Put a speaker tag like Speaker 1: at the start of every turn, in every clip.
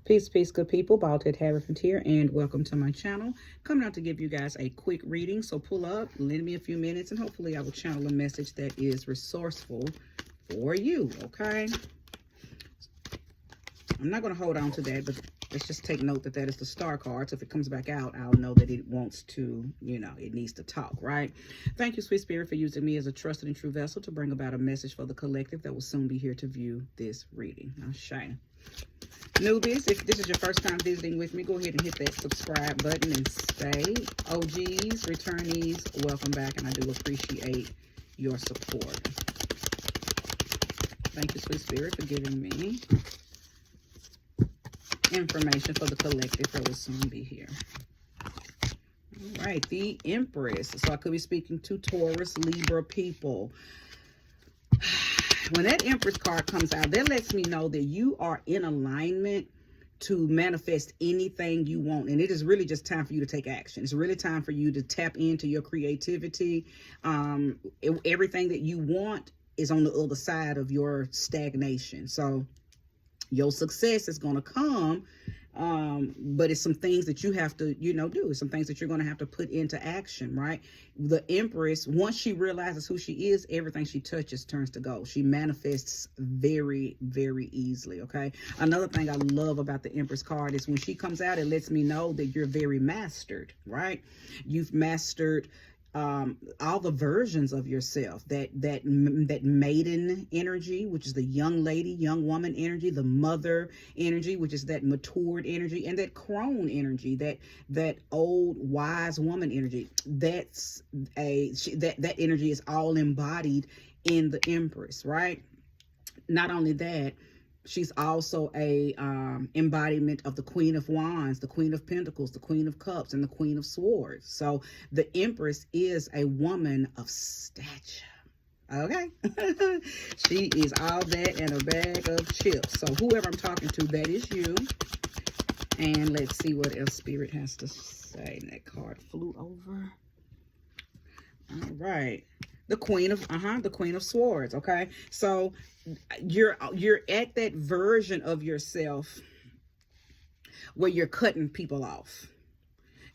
Speaker 1: Peace, peace, good people. Baldhead Hierophant here, and welcome to my channel. Coming out to give you guys a quick reading. So pull up, lend me a few minutes, and hopefully I will channel a message that is resourceful for you, okay? I'm not going to hold on to that, but let's just take note that that is the star card. So if it comes back out, I'll know that it wants to, it needs to talk, right? Thank you, Sweet Spirit, for using me as a trusted and true vessel to bring about a message for the collective that will soon be here to view this reading. Now, shine. Newbies, if this is your first time visiting with me, go ahead and hit that subscribe button and stay. OGs, returnees, welcome back, and I do appreciate your support. Thank you, Sweet Spirit, for giving me information for the collective that will soon be here. All right, the Empress. So I could be speaking to Taurus, Libra people. When that Empress card comes out, that lets me know that you are in alignment to manifest anything you want. And it is really just time for you to take action. It's really time for you to tap into your creativity. Everything that you want is on the other side of your stagnation. So your success is going to come, but it's some things that you have to, do. It's some things that you're going to have to put into action, right? The Empress, once she realizes who she is, everything she touches turns to gold. She manifests very, very easily, okay? Another thing I love about the Empress card is when she comes out, it lets me know that you're very mastered, right? You've mastered all the versions of yourself, that maiden energy, which is the young lady, young woman energy, the mother energy, which is that matured energy, and that crone energy, that old wise woman energy. That energy is all embodied in the Empress, right? Not only that, she's also a embodiment of the Queen of Wands, the Queen of Pentacles, the Queen of Cups, and the Queen of Swords. So the Empress is a woman of stature. Okay? She is all that and a bag of chips. So whoever I'm talking to, that is you. And let's see what else Spirit has to say. And that card flew over. All right. The Queen of Swords, okay? So you're at that version of yourself where you're cutting people off.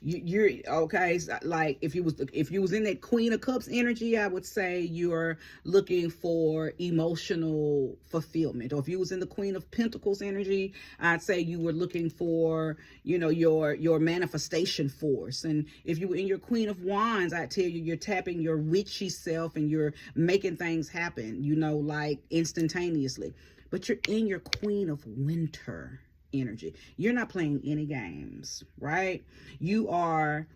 Speaker 1: You're okay. Like if you was in that Queen of Cups energy, I would say you're looking for emotional fulfillment. Or if you was in the Queen of Pentacles energy, I'd say you were looking for, your manifestation force. And if you were in your Queen of Wands, I'd tell you you're tapping your witchy self and you're making things happen, like instantaneously. But you're in your Queen of Winter energy. You're not playing any games, right? You are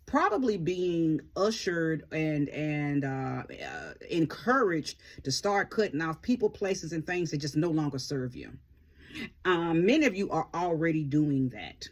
Speaker 1: probably being ushered and encouraged to start cutting off people, places, and things that just no longer serve you. Many of you are already doing that.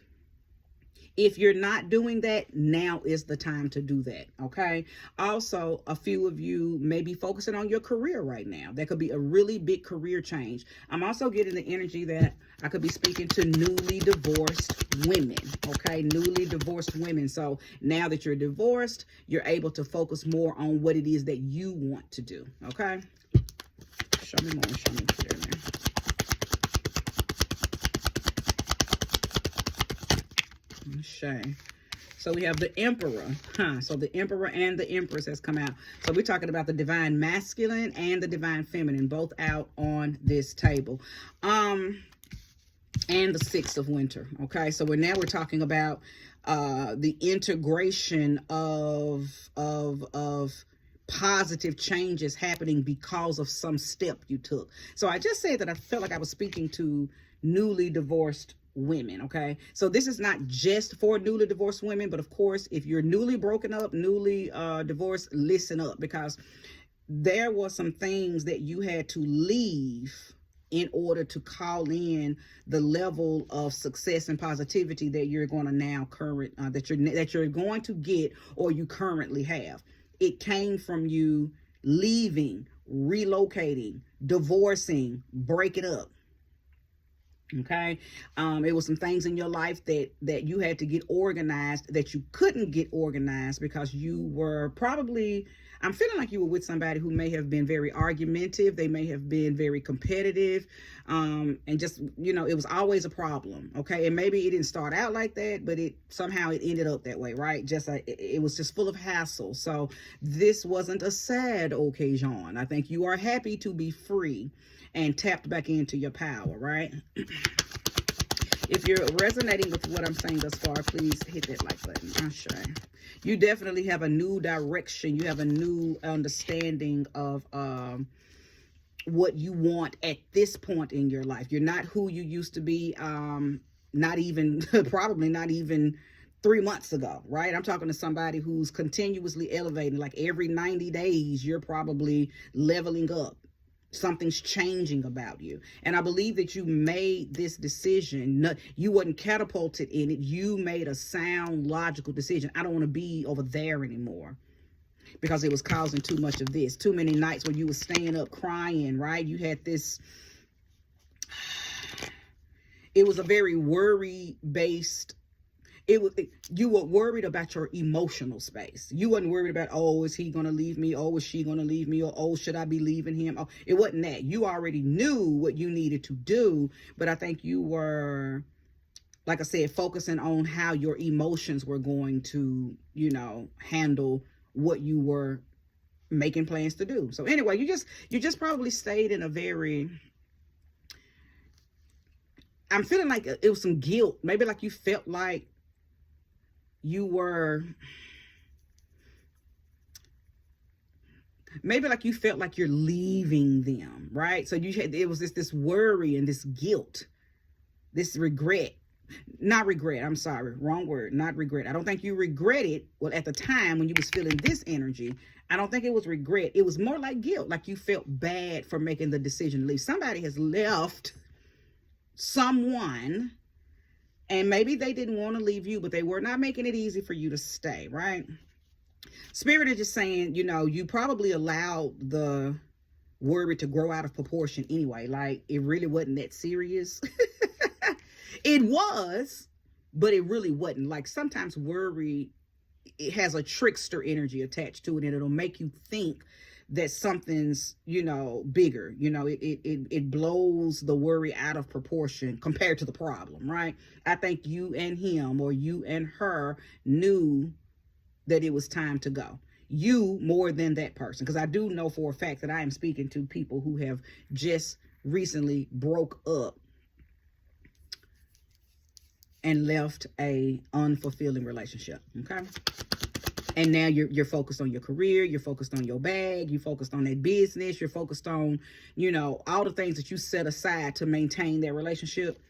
Speaker 1: If you're not doing that, now is the time to do that, okay? Also, a few of you may be focusing on your career right now. That could be a really big career change. I'm also getting the energy that I could be speaking to newly divorced women, okay? Newly divorced women. So now that you're divorced, you're able to focus more on what it is that you want to do, okay? Show me more, show me clear now. Shame. So we have the Emperor, So the Emperor and the Empress has come out. So we're talking about the divine masculine and the divine feminine, both out on this table. And the Six of Winter. Okay, so we're talking about the integration of positive changes happening because of some step you took. So I just said that I felt like I was speaking to newly divorced women, okay? So this is not just for newly divorced women, but of course, if you're newly broken up, newly divorced, listen up, because there were some things that you had to leave in order to call in the level of success and positivity that you're going to now that you're going to get, or you currently have. It came from you leaving, relocating, divorcing, breaking up. Okay. It was some things in your life that you had to get organized, that you couldn't get organized because you were probably, I'm feeling like you were with somebody who may have been very argumentative. They may have been very competitive. And just, it was always a problem. Okay. And maybe it didn't start out like that, but somehow it ended up that way, right? Just it was just full of hassle. So this wasn't a sad occasion. I think you are happy to be free and tapped back into your power, right? If you're resonating with what I'm saying thus far, please hit that like button. I'll show you. You definitely have a new direction. You have a new understanding of what you want at this point in your life. You're not who you used to be, not even, probably not even 3 months ago, right? I'm talking to somebody who's continuously elevating. Like every 90 days, you're probably leveling up. Something's changing about you. And I believe that you made this decision. You wasn't catapulted in it. You made a sound, logical decision. I don't want to be over there anymore because it was causing too much of this. Too many nights when you were staying up crying, right? You had this, it was a very worry-based, you were worried about your emotional space. You wasn't worried about, oh, is he going to leave me? Oh, is she going to leave me? Or, oh, should I be leaving him? Oh, it wasn't that. You already knew what you needed to do. But I think you were, like I said, focusing on how your emotions were going to, handle what you were making plans to do. So anyway, you just probably stayed in a very, I'm feeling like it was some guilt. Maybe like you felt like you were, maybe like you felt like you're leaving them, right? So it was this worry and this guilt, this regret. Not regret, I'm sorry, wrong word, not regret. I don't think you regretted, well, at the time when you was feeling this energy, I don't think it was regret. It was more like guilt, like you felt bad for making the decision to leave. Somebody has left someone, and maybe they didn't want to leave you, but they were not making it easy for you to stay, right? Spirit is just saying, you probably allowed the worry to grow out of proportion anyway. Like it really wasn't that serious. It was, but it really wasn't. Like sometimes worry, it has a trickster energy attached to it, and it'll make you think that something's, bigger. It blows the worry out of proportion compared to the problem, right? I think you and him, or you and her, knew that it was time to go. You more than that person, because I do know for a fact that I am speaking to people who have just recently broke up and left a unfulfilling relationship. Okay. And now you're focused on your career, you're focused on your bag, you're focused on that business, you're focused on, all the things that you set aside to maintain that relationship.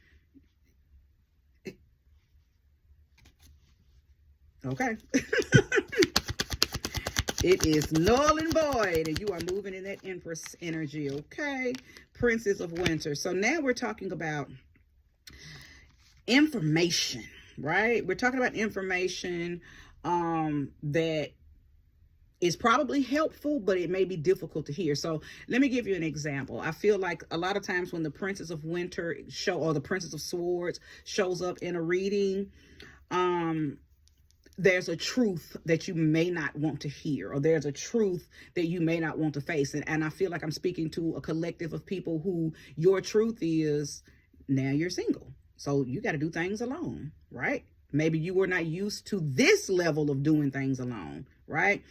Speaker 1: Okay. It is null and void, and you are moving in that Empress energy. Okay. Princess of Winter. So now we're talking about information, right? We're talking about information that is probably helpful, but it may be difficult to hear. So let me give you an example. I feel like a lot of times when the Princess of Winter or the Princess of Swords shows up in a reading, there's a truth that you may not want to hear, or there's a truth that you may not want to face. And I feel like I'm speaking to a collective of people who your truth is, now you're single. So you got to do things alone, right? Maybe you were not used to this level of doing things alone, right?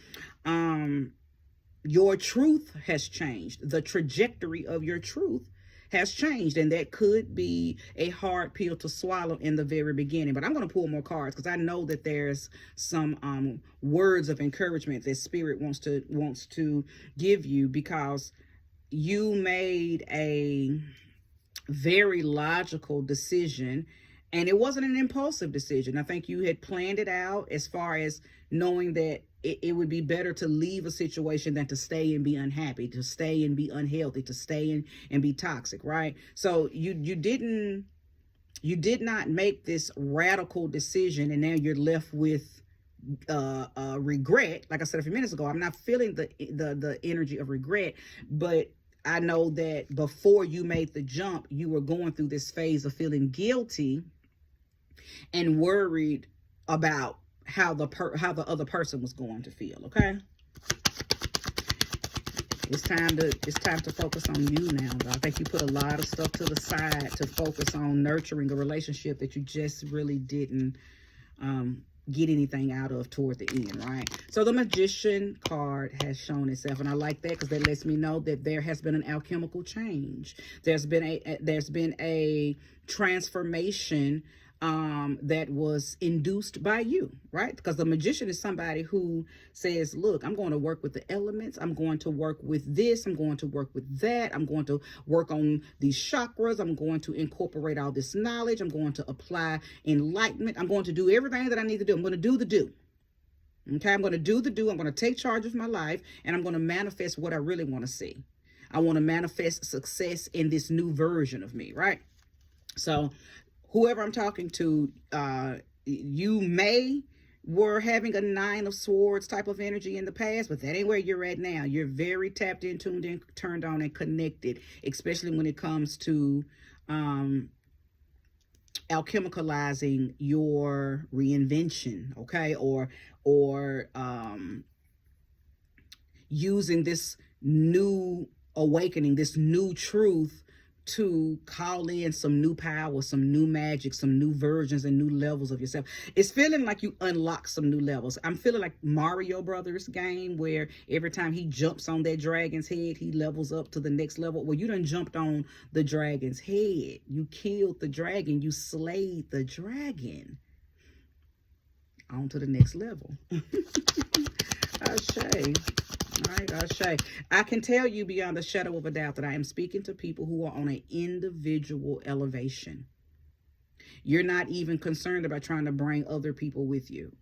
Speaker 1: Your truth has changed. The trajectory of your truth has changed, and that could be a hard pill to swallow in the very beginning. But I'm going to pull more cards because I know that there's some words of encouragement that Spirit wants to give you, because you made a very logical decision, and it wasn't an impulsive decision. I think you had planned it out as far as knowing that it would be better to leave a situation than to stay and be unhappy, to stay and be unhealthy, to stay and be toxic, right? So you did not make this radical decision, and now you're left with regret. Like I said a few minutes ago, I'm not feeling the energy of regret, but I know that before you made the jump, you were going through this phase of feeling guilty and worried about how the other person was going to feel. Okay, it's time to focus on you now. I think you put a lot of stuff to the side to focus on nurturing a relationship that you just really didn't get anything out of toward the end, right? So the Magician card has shown itself, and I like that because that lets me know that there has been an alchemical change. There's been a transformation that was induced by you, right? Because the Magician is somebody who says, look, I'm going to work with the elements. I'm going to work with this. I'm going to work with that. I'm going to work on these chakras. I'm going to incorporate all this knowledge. I'm going to apply enlightenment. I'm going to do everything that I need to do. I'm going to do the do. Okay, I'm going to do the do. I'm going to take charge of my life, and I'm going to manifest what I really want to see. I want to manifest success in this new version of me, right? So whoever I'm talking to, you were having a 9 of Swords type of energy in the past, but that ain't where you're at now. You're very tapped in, tuned in, turned on, and connected, especially when it comes to alchemicalizing your reinvention, okay? Or using this new awakening, this new truth to call in some new power, some new magic, some new versions and new levels of yourself. It's feeling like you unlock some new levels. I'm feeling like Mario Brothers game where every time he jumps on that dragon's head, he levels up to the next level. Well, you done jumped on the dragon's head. You killed the dragon. You slayed the dragon. On to the next level. Ashe. All right, Ashe. I can tell you beyond a shadow of a doubt that I am speaking to people who are on an individual elevation. You're not even concerned about trying to bring other people with you.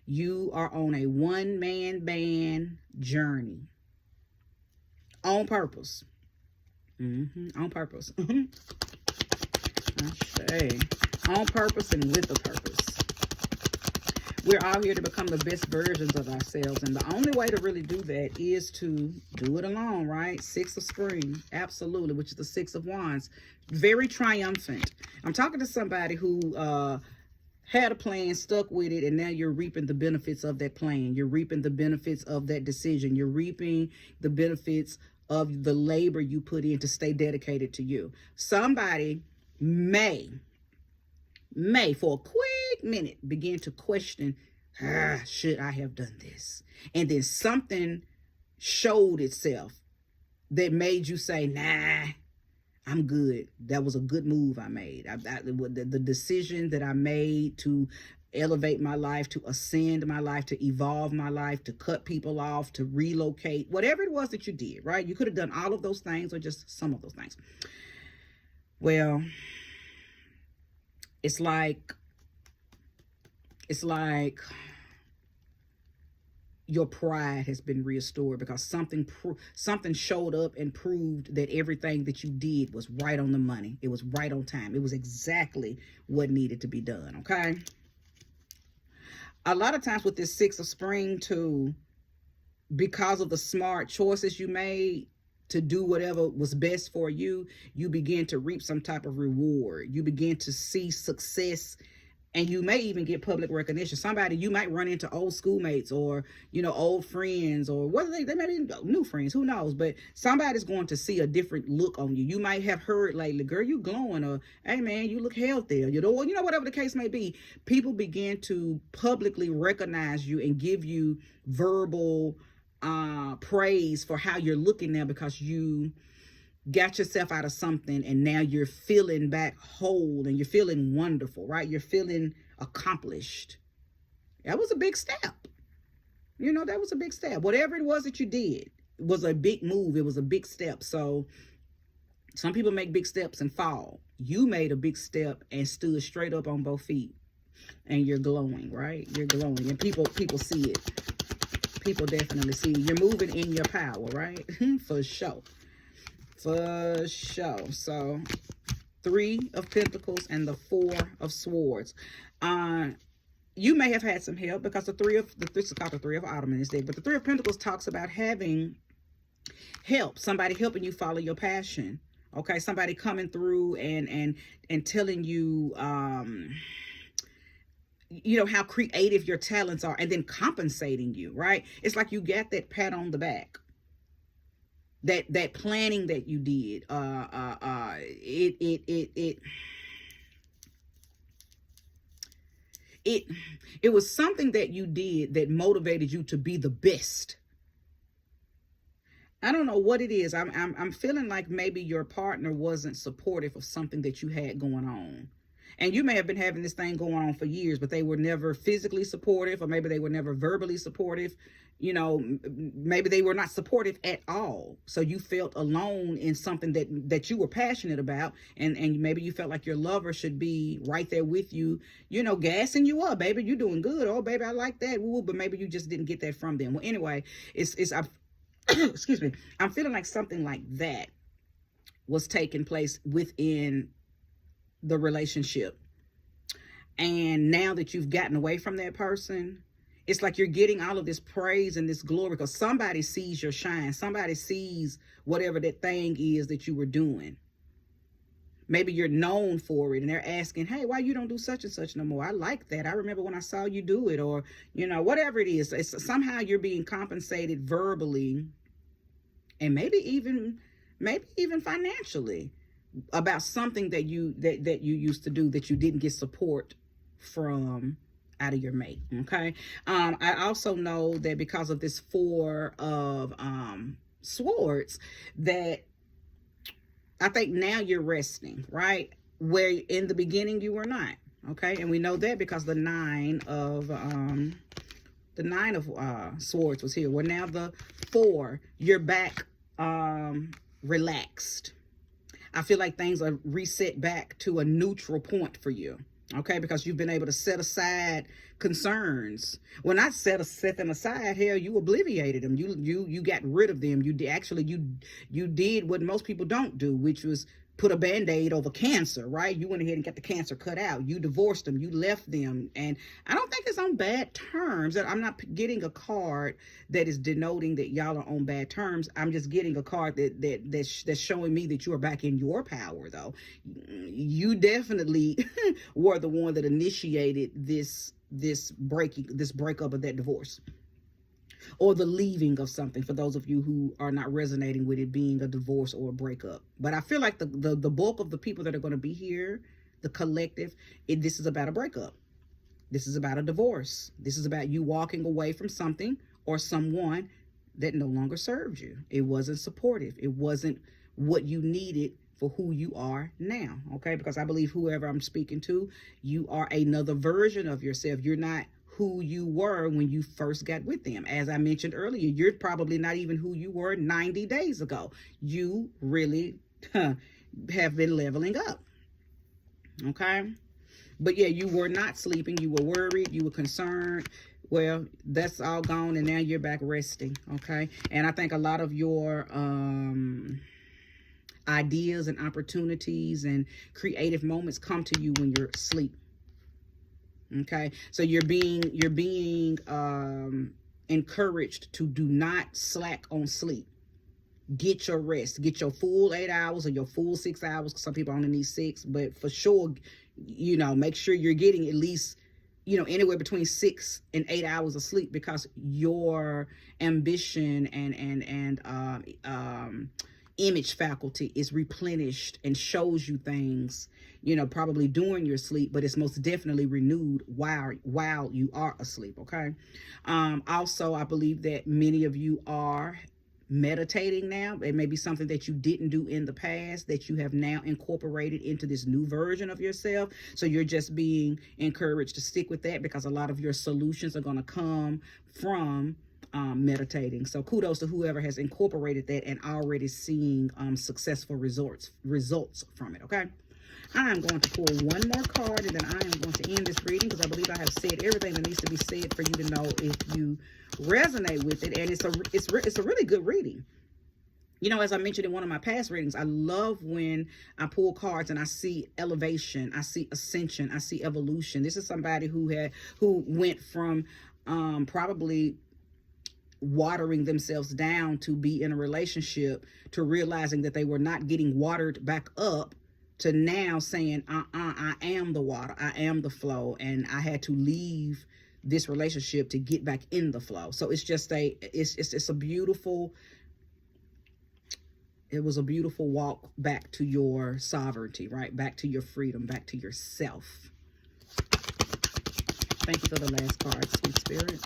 Speaker 1: You are on a one-man band journey. On purpose. On purpose. Ashe. On purpose and with a purpose. We're all here to become the best versions of ourselves. And the only way to really do that is to do it alone, right? 6 of Spring, absolutely, which is the 6 of Wands. Very triumphant. I'm talking to somebody who had a plan, stuck with it, and now you're reaping the benefits of that plan. You're reaping the benefits of that decision. You're reaping the benefits of the labor you put in to stay dedicated to you. Somebody may for a quick minute begin to question, should I have done this? And then something showed itself that made you say, nah, I'm good. That was a good move I made. The decision that I made to elevate my life, to ascend my life, to evolve my life, to cut people off, to relocate, whatever it was that you did, right? You could have done all of those things or just some of those things. Well, it's like your pride has been restored because something showed up and proved that everything that you did was right on the money. It was right on time. It was exactly what needed to be done, okay? A lot of times with this 6 of Spring too, because of the smart choices you made to do whatever was best for you, you begin to reap some type of reward. You begin to see success, and you may even get public recognition. Somebody, you might run into old schoolmates or, old friends, or whether they may be new friends, who knows? But somebody's going to see a different look on you. You might have heard lately, girl, you glowing, or hey man, you look healthy, or, whatever the case may be. People begin to publicly recognize you and give you verbal praise for how you're looking now because you got yourself out of something and now you're feeling back whole and you're feeling wonderful, right? You're feeling accomplished. That was a big step. That was a big step. Whatever it was that you did was a big move. It was a big step. So some people make big steps and fall. You made a big step and stood straight up on both feet, and you're glowing, right? You're glowing, and people see it. People definitely see you. You're moving in your power, right? For sure. For sure. So 3 of Pentacles and the 4 of Swords. You may have had some help because this is called the 3 of Autumn in this deck, but the 3 of Pentacles talks about having Help, somebody helping you follow your passion. Okay, somebody coming through and telling you how creative your talents are, and then compensating you, right? It's like you got that pat on the back, that planning that you did. It was something that you did that motivated you to be the best. I don't know what it is. I'm feeling like maybe your partner wasn't supportive of something that you had going on. And you may have been having this thing going on for years, but they were never physically supportive, or maybe they were never verbally supportive. Maybe they were not supportive at all. So you felt alone in something that you were passionate about. And maybe you felt like your lover should be right there with you, gassing you up. Baby, you're doing good. Oh, baby, I like that. Ooh, but maybe you just didn't get that from them. Well, anyway, excuse me, I'm feeling like something like that was taking place within the relationship. And now that you've gotten away from that person, it's like you're getting all of this praise and this glory because somebody sees your shine. Somebody sees whatever that thing is that you were doing. Maybe you're known for it and they're asking, hey, why you don't do such and such no more? I like that. I remember when I saw you do it, or, whatever it is. It's somehow you're being compensated verbally, and maybe even financially, about something that you used to do that you didn't get support from out of your mate. Okay. I also know that because of this Four of Swords, that I think now you're resting, right? Where in the beginning you were not. Okay. And we know that because the Nine of Swords was here. Well, now the Four, you're back relaxed. I feel like things are reset back to a neutral point for you. Okay, because you've been able to set aside concerns. Well, not set them aside. Hell, you obliterated them. You got rid of them. You did what most people don't do, which was put a band-aid over cancer, right? You went ahead and got the cancer cut out. You divorced them. You left them. And I don't think it's on bad terms. I'm not getting a card that is denoting that y'all are on bad terms. I'm just getting a card that's showing me that you are back in your power, though. You definitely were the one that initiated this breakup of that divorce, or the leaving of something, for those of you who are not resonating with it being a divorce or a breakup. But I feel like the bulk of the people that are going to be here, the collective, this is about a breakup. This is about a divorce. This is about you walking away from something or someone that no longer serves you. It wasn't supportive. It wasn't what you needed for who you are now. Okay, because I believe whoever I'm speaking to, you are another version of yourself. You're not who you were when you first got with them. As I mentioned earlier, you're probably not even who you were 90 days ago. You really have been leveling up. Okay. But yeah, you were not sleeping. You were worried. You were concerned. Well, that's all gone, and now you're back resting. Okay. And I think a lot of your ideas and opportunities and creative moments come to you when you're asleep. Okay, so you're being encouraged to do not slack on sleep. Get your rest. Get your full 8 hours or your full 6 hours. Some people only need 6, but for sure, make sure you're getting at least, anywhere between 6 and 8 hours of sleep, because your ambition and image faculty is replenished and shows you things, probably during your sleep, but it's most definitely renewed while you are asleep. Okay. Also, I believe that many of you are meditating now. It may be something that you didn't do in the past that you have now incorporated into this new version of yourself. So you're just being encouraged to stick with that, because a lot of your solutions are going to come from meditating. So kudos to whoever has incorporated that and already seeing successful results from it. Okay, I'm going to pull one more card, and then I am going to end this reading, because I believe I have said everything that needs to be said for you to know if you resonate with it. And it's a really good reading. As I mentioned in one of my past readings, I love when I pull cards and I see elevation, I see ascension, I see evolution. This is somebody who went from probably watering themselves down to be in a relationship, to realizing that they were not getting watered back up, to now saying, I am the water, I am the flow, and I had to leave this relationship to get back in the flow. So it's just it's a beautiful, it was a beautiful walk back to your sovereignty, right? Back to your freedom, back to yourself. Thank you for the last card, sweet spirit.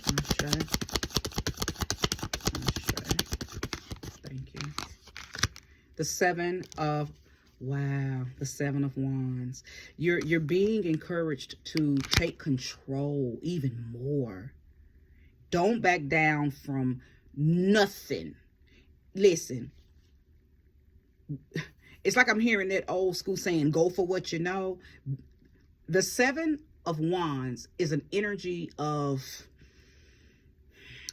Speaker 1: Okay. Thank you. The Seven of Wands. You're being encouraged to take control even more. Don't back down from nothing. Listen, it's like I'm hearing that old school saying, go for what you know. The Seven of Wands is an energy of,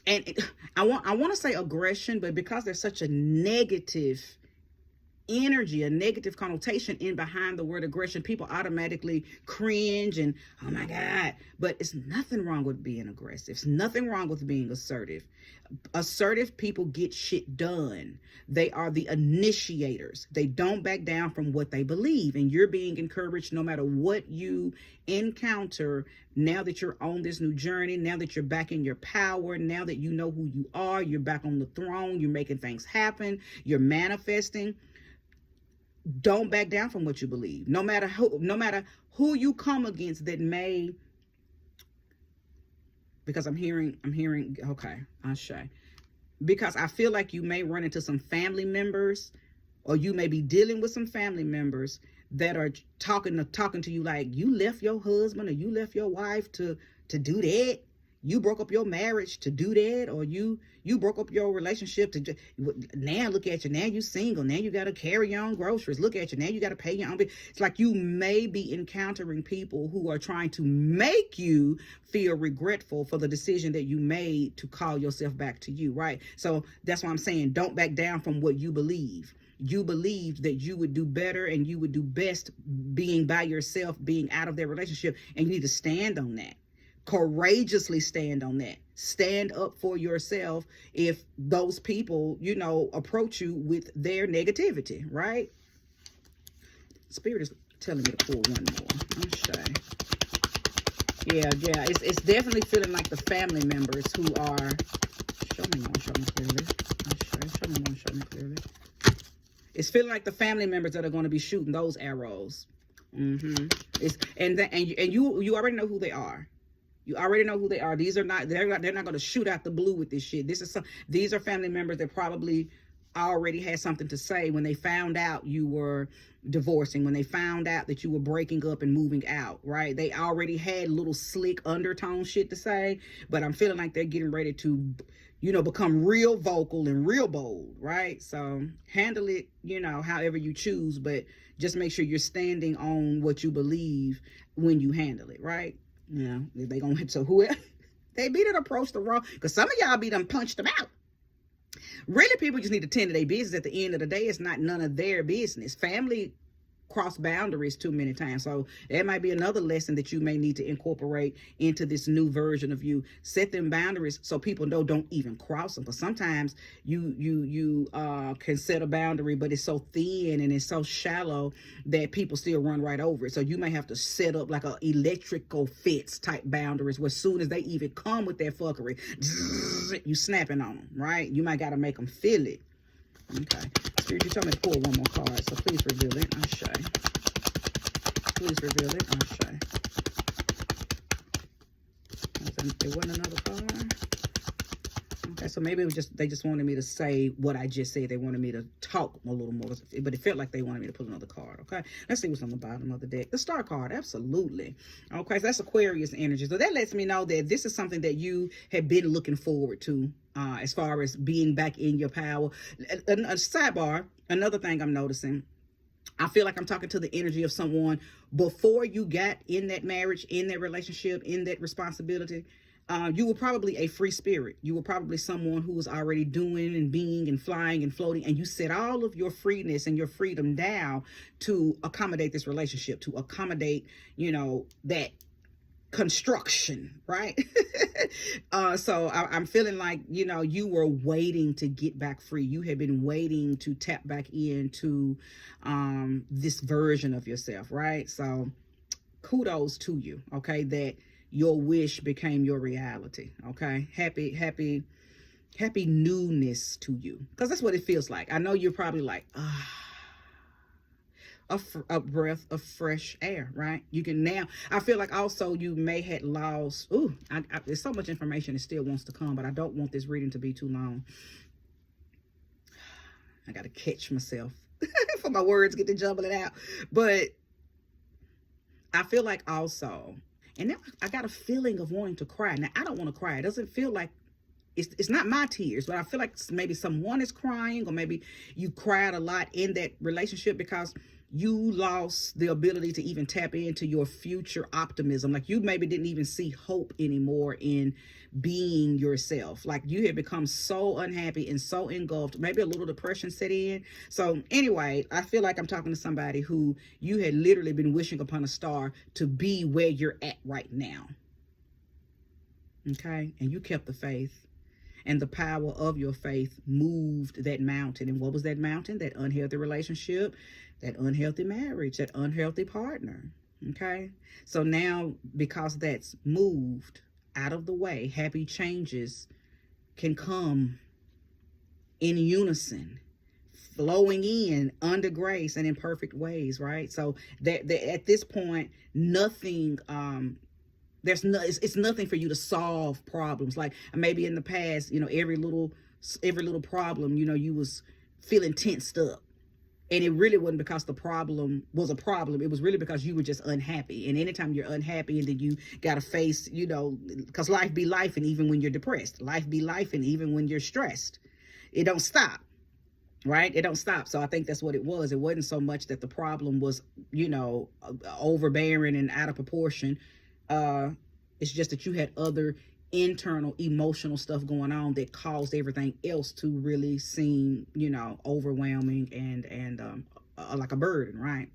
Speaker 1: and I want to say aggression, but because there's such a negative energy, a negative connotation in behind the word aggression, people automatically cringe and, oh my God. But it's nothing wrong with being aggressive. It's nothing wrong with being assertive. Assertive people get shit done. They are the initiators. They don't back down from what they believe. And you're being encouraged no matter what you encounter. Now that you're on this new journey, now that you're back in your power, now that you know who you are, you're back on the throne, you're making things happen, you're manifesting. Don't back down from what you believe. No matter who you come against that may, because I'm hearing, okay, I'll say, because I feel like you may run into some family members, or you may be dealing with some family members that are talking to you like, you left your husband or you left your wife to do that. You broke up your marriage to do that, or you broke up your relationship to, now look at you, now you single, now you got to carry your own groceries, look at you, now you got to pay your own. It's like you may be encountering people who are trying to make you feel regretful for the decision that you made to call yourself back to you, right? So that's why I'm saying, don't back down from what you believe. You believed that you would do better and you would do best being by yourself, being out of their relationship, and you need to stand on that. Courageously stand on that. Stand up for yourself if those people, approach you with their negativity, right? Spirit is telling me to pull one more. I'm shy. Yeah. It's definitely feeling like the family members who are, show me clearly. I'm shy. Show me clearly. It's feeling like the family members that are going to be shooting those arrows. It's and you already know who they are. You already know who they are. They're not going to shoot out the blue with this shit. These are family members that probably already had something to say when they found out you were divorcing, when they found out that you were breaking up and moving out, right? They already had little slick undertone shit to say, but I'm feeling like they're getting ready to, become real vocal and real bold, right? So handle it, however you choose, but just make sure you're standing on what you believe when you handle it, right? They gonna, so whoever they be done approach the wrong, because some of y'all be done punched them out. Really, people just need to tend to their business. At the end of the day, it's not none of their business. Family cross boundaries too many times. So that might be another lesson that you may need to incorporate into this new version of you. Set them boundaries so people don't even cross them. Because sometimes you can set a boundary, but it's so thin and it's so shallow that people still run right over it. So you may have to set up like a electrical fence type boundaries where as soon as they even come with that fuckery, you snapping on them, right? You might got to make them feel it. Okay. Spirit, you told me to pull one more card, so please reveal it. I'm shy. Please reveal it. I'm shy. There wasn't another card. Okay, so maybe it was they just wanted me to say what I just said. They wanted me to talk a little more, but it felt like they wanted me to pull another card. Okay, let's see what's on the bottom of the deck. The Star card, absolutely. Okay, so that's Aquarius energy. So that lets me know that this is something that you have been looking forward to. As far as being back in your power. A sidebar, another thing I'm noticing, I feel like I'm talking to the energy of someone before you got in that marriage, in that relationship, in that responsibility. You were probably a free spirit. You were probably someone who was already doing and being and flying and floating, and you set all of your freeness and your freedom down to accommodate this relationship, to accommodate, that construction, right? So I'm feeling like, you know, you were waiting to get back free. You had been waiting to tap back into this version of yourself, right? So kudos to you, okay, that your wish became your reality, okay? Happy newness to you, because that's what it feels like. I know you're probably like, a breath of fresh air, right? You can now, I feel like also you may have lost, there's so much information that still wants to come, but I don't want this reading to be too long. I got to catch myself for my words get to jumbling out. But I feel like also, and now I got a feeling of wanting to cry. Now, I don't want to cry. It doesn't feel like, it's not my tears, but I feel like maybe someone is crying, or maybe you cried a lot in that relationship because you lost the ability to even tap into your future optimism. Like you maybe didn't even see hope anymore in being yourself. Like you had become so unhappy and so engulfed, maybe a little depression set in. So anyway, I feel like I'm talking to somebody who you had literally been wishing upon a star to be where you're at right now. Okay. And you kept the faith. And the power of your faith moved that mountain. And what was that mountain? That unhealthy relationship, that unhealthy marriage, that unhealthy partner. Okay. So now, because that's moved out of the way, happy changes can come in unison, flowing in under grace and in perfect ways, right? So that at this point, nothing, it's nothing for you to solve problems. Like maybe in the past, you know, every little problem, you know, you was feeling tensed up, and it really wasn't because the problem was a problem. It was really because you were just unhappy. And anytime you're unhappy, and then you got to face, you know, because life be life, and even when you're depressed, life be life, and even when you're stressed, it don't stop. Right? It don't stop. So I think that's what it was. It wasn't so much that the problem was, you know, overbearing and out of proportion. It's just that you had other internal emotional stuff going on that caused everything else to really seem, you know, overwhelming and like a burden, right?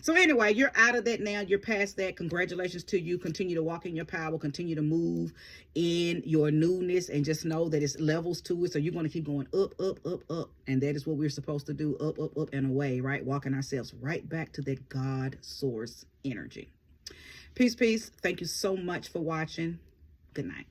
Speaker 1: So anyway, you're out of that now. You're past that. Congratulations to you. Continue to walk in your power. Continue to move in your newness, and just know that it's levels to it. So you're going to keep going up, up, up, up. And that is what we're supposed to do. Up, up, up, and away, right? Walking ourselves right back to that God source energy. Peace, peace. Thank you so much for watching. Good night.